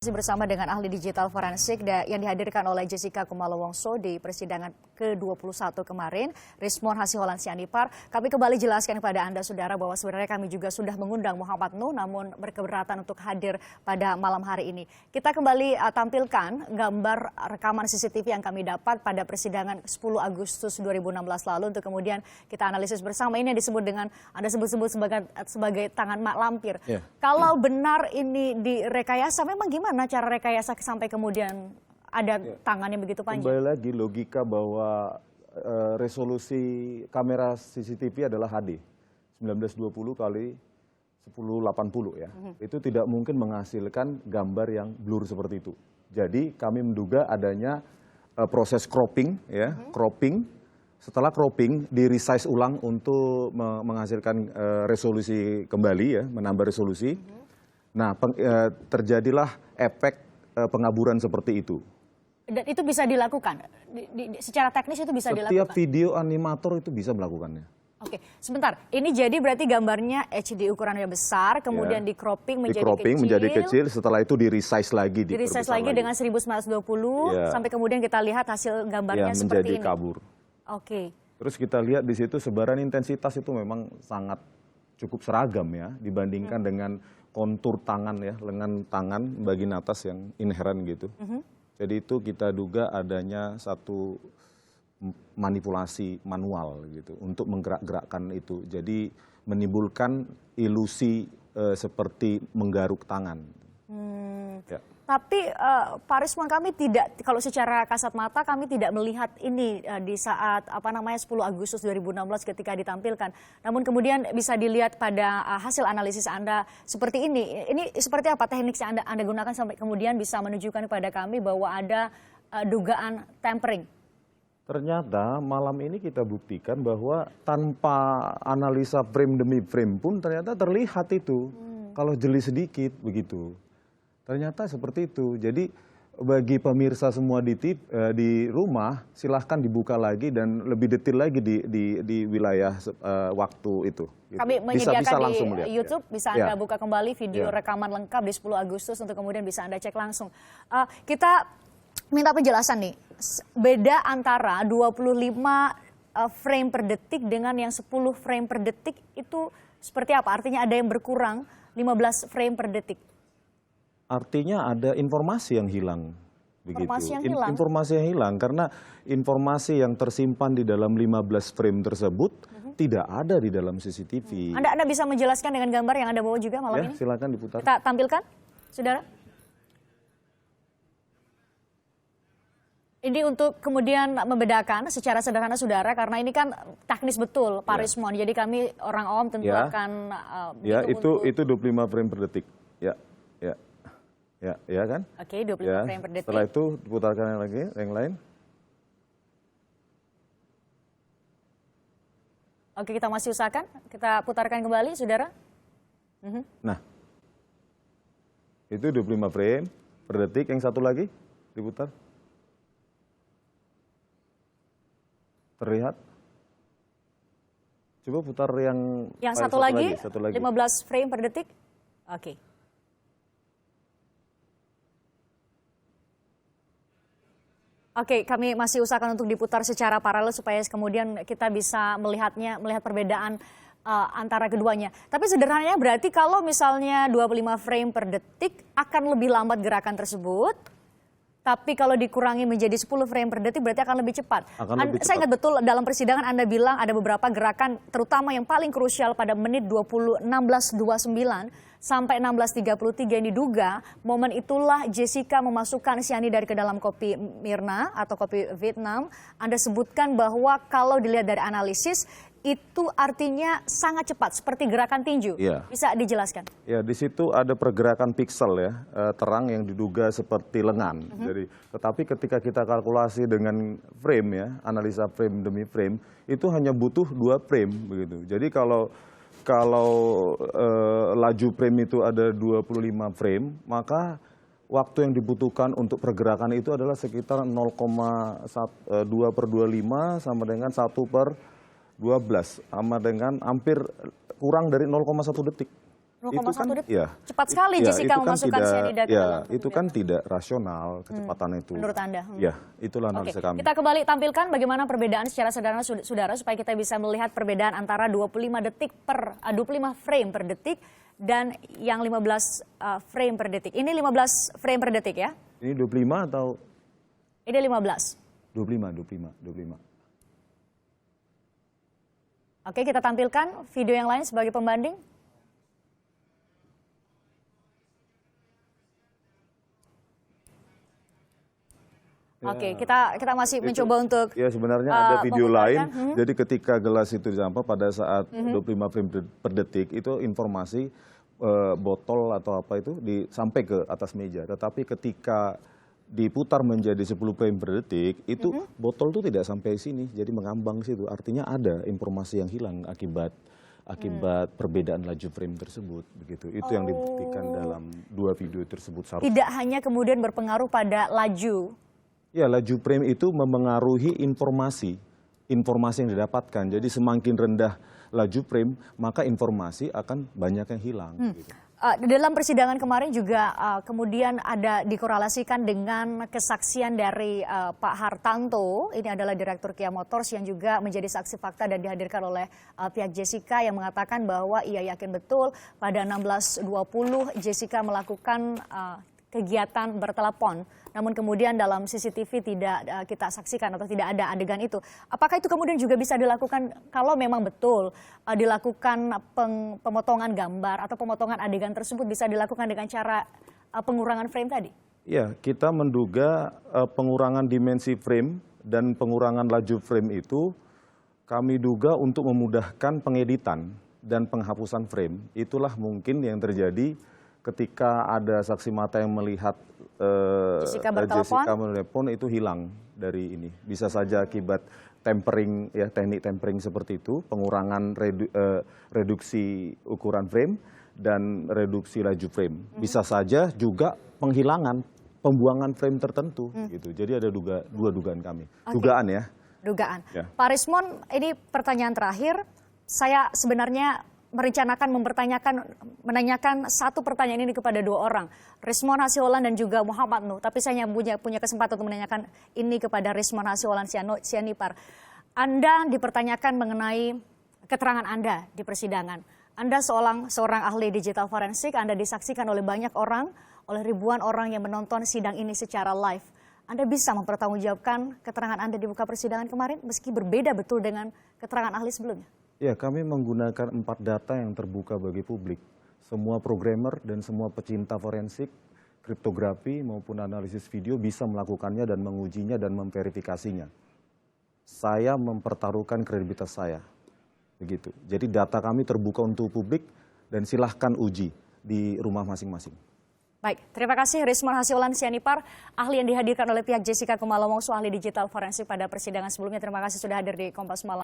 Masih bersama dengan ahli digital forensik yang dihadirkan oleh Jessica Kumalo Wongso di persidangan ke-21 kemarin, Rismon Hasiholan Sianipar. Kami kembali jelaskan kepada Anda, saudara, bahwa sebenarnya kami juga sudah mengundang Muhammad Nuh, namun berkeberatan untuk hadir pada malam hari ini. Kita kembali tampilkan gambar rekaman CCTV yang kami dapat pada persidangan 10 Agustus 2016 lalu untuk kemudian kita analisis bersama. Ini yang disebut dengan, Anda sebut-sebut sebagai tangan mak lampir. Yeah. Kalau benar ini direkayasa, memang gimana cara rekayasa sampai kemudian ada tangan yang begitu panjang? Kembali lagi logika bahwa resolusi kamera CCTV adalah HD 1920 kali 1080 ya. Itu tidak mungkin menghasilkan gambar yang blur seperti itu. Jadi kami menduga adanya proses cropping ya, cropping. Setelah cropping di resize ulang untuk menghasilkan resolusi kembali ya, menambah resolusi. Nah, terjadilah efek pengaburan seperti itu. Dan itu bisa dilakukan? Secara teknis itu bisa dilakukan? Setiap video animator itu bisa melakukannya. Oke, sebentar. Ini jadi berarti gambarnya HD ukurannya besar, kemudian di cropping menjadi kecil. Setelah itu di resize lagi. Di resize lagi dengan 1920, sampai kemudian kita lihat hasil gambarnya seperti ini. Menjadi kabur. Oke. Terus kita lihat di situ sebaran intensitas itu memang sangat cukup seragam ya, dibandingkan dengan kontur tangan ya, lengan tangan bagian atas yang inheren gitu. Jadi itu kita duga adanya satu manipulasi manual gitu untuk menggerak-gerakkan itu. Jadi menimbulkan ilusi seperti menggaruk tangan. Ya. Tapi Pak Rismon, kami tidak, kalau secara kasat mata kami tidak melihat ini di saat 10 Agustus 2016 ketika ditampilkan. Namun kemudian bisa dilihat pada hasil analisis Anda seperti ini. Ini seperti apa teknik yang Anda gunakan sampai kemudian bisa menunjukkan kepada kami bahwa ada dugaan tampering? Ternyata malam ini kita buktikan bahwa tanpa analisa frame demi frame pun ternyata terlihat itu. Kalau jeli sedikit begitu. Ternyata seperti itu. Jadi bagi pemirsa semua di rumah, silahkan dibuka lagi dan lebih detail lagi di wilayah waktu itu. Kami menyediakan di YouTube, bisa Anda buka kembali video rekaman lengkap di 10 Agustus untuk kemudian bisa Anda cek langsung. Kita minta penjelasan nih, beda antara 25 frame per detik dengan yang 10 frame per detik itu seperti apa? Artinya ada yang berkurang 15 frame per detik. Artinya ada informasi yang hilang. Begitu. Informasi yang hilang? Informasi yang hilang karena informasi yang tersimpan di dalam 15 frame tersebut tidak ada di dalam CCTV. Anda bisa menjelaskan dengan gambar yang Anda bawa juga malam ini? Silakan diputar. Kita tampilkan, saudara. Ini untuk kemudian membedakan secara sederhana, saudara, karena ini kan teknis betul, Pak Rismon. Jadi kami orang awam tentu akan... itu 25 frame per detik. Ya kan? Oke, 25 frame per detik. Setelah itu diputarkan yang lain. Oke, kita masih usahakan. Kita putarkan kembali, saudara. Nah, itu 25 frame per detik. Yang satu lagi diputar. Terlihat? Coba putar yang satu lagi, 15 frame per detik. Oke. Oke, kami masih usahakan untuk diputar secara paralel supaya kemudian kita bisa melihat perbedaan antara keduanya. Tapi sederhananya berarti kalau misalnya 25 frame per detik akan lebih lambat gerakan tersebut. Tapi kalau dikurangi menjadi 10 frame per detik berarti akan lebih cepat. Saya ingat betul dalam persidangan Anda bilang ada beberapa gerakan terutama yang paling krusial pada menit 16.29 sampai 16.33 yang diduga momen itulah Jessica memasukkan cyanida ke dalam kopi Mirna atau kopi Vietnam. Anda sebutkan bahwa kalau dilihat dari analisis itu artinya sangat cepat seperti gerakan tinju. Bisa dijelaskan? Ya, di situ ada pergerakan piksel ya, terang yang diduga seperti lengan. Jadi, tetapi ketika kita kalkulasi dengan frame ya, analisa frame demi frame, itu hanya butuh 2 frame begitu. Jadi kalau laju frame itu ada 25 frame, maka waktu yang dibutuhkan untuk pergerakan itu adalah sekitar 0,2/25 sama dengan 1/12 sama dengan hampir kurang dari 0,1 detik. 0,1 detik. Ya, Cepat sekali Jessica memasukkan cyanida ke dalam tubuh itu kan tidak rasional kecepatan itu. Menurut Anda? Ya, itulah Oke, analisa kami. kita kembali tampilkan bagaimana perbedaan secara sederhana saudara supaya kita bisa melihat perbedaan antara 25 frame per detik dan yang 15 frame per detik. Ini 15 frame per detik ya? Ini 25 atau? Ini 15. 25. Oke, kita tampilkan video yang lain sebagai pembanding. Oke, kita masih mencoba untuk ya sebenarnya ada video lain. memutarkan. Jadi ketika gelas itu disampah pada saat 25 frame per detik itu informasi botol atau apa itu sampai ke atas meja. Tetapi ketika diputar menjadi 10 frame per detik itu botol itu tidak sampai sini, jadi mengambang situ. Artinya ada informasi yang hilang akibat perbedaan laju frame tersebut, begitu. Itu yang dibuktikan dalam dua video tersebut. Tidak hanya kemudian berpengaruh pada laju. Ya, laju frame itu memengaruhi informasi yang didapatkan. Jadi semakin rendah laju frame, maka informasi akan banyak yang hilang. Gitu. Dalam persidangan kemarin juga kemudian ada dikorelasikan dengan kesaksian dari Pak Hartanto, ini adalah Direktur Kia Motors yang juga menjadi saksi fakta dan dihadirkan oleh pihak Jessica yang mengatakan bahwa ia yakin betul pada 16.20 Jessica melakukan kegiatan bertelepon. Namun kemudian dalam CCTV tidak kita saksikan atau tidak ada adegan itu. Apakah itu kemudian juga bisa dilakukan kalau memang betul dilakukan pemotongan gambar atau pemotongan adegan tersebut bisa dilakukan dengan cara pengurangan frame tadi? Ya, kita menduga pengurangan dimensi frame dan pengurangan laju frame itu kami duga untuk memudahkan pengeditan dan penghapusan frame. Itulah mungkin yang terjadi ketika ada saksi mata yang melihat Jessica menelpon itu hilang dari ini. Bisa saja akibat tempering, ya, teknik tempering seperti itu, pengurangan reduksi ukuran frame dan reduksi laju frame. Bisa saja juga pembuangan frame tertentu gitu. Jadi ada dua dugaan kami. Dugaan ya. Dugaan. Ya. Pak Rismon, ini pertanyaan terakhir. Saya sebenarnya merencanakan menanyakan satu pertanyaan ini kepada dua orang, Rismon Hasiolan dan juga Muhammad Nuh. Tapi saya punya kesempatan untuk menanyakan ini kepada Rismon Hasiolan Sianipar. Anda dipertanyakan mengenai keterangan Anda di persidangan. Anda seorang ahli digital forensik, Anda disaksikan oleh banyak orang, oleh ribuan orang yang menonton sidang ini secara live. Anda bisa mempertanggungjawabkan keterangan Anda di muka persidangan kemarin meski berbeda betul dengan keterangan ahli sebelumnya? Ya, kami menggunakan 4 data yang terbuka bagi publik. Semua programmer dan semua pecinta forensik, kriptografi maupun analisis video bisa melakukannya dan mengujinya dan memverifikasinya. Saya mempertaruhkan kredibilitas saya. Begitu. Jadi data kami terbuka untuk publik dan silahkan uji di rumah masing-masing. Baik, terima kasih Rismon Hasiolan Sianipar, ahli yang dihadirkan oleh pihak Jessica Kumala Wongso, ahli digital forensik pada persidangan sebelumnya. Terima kasih sudah hadir di Kompas Malam.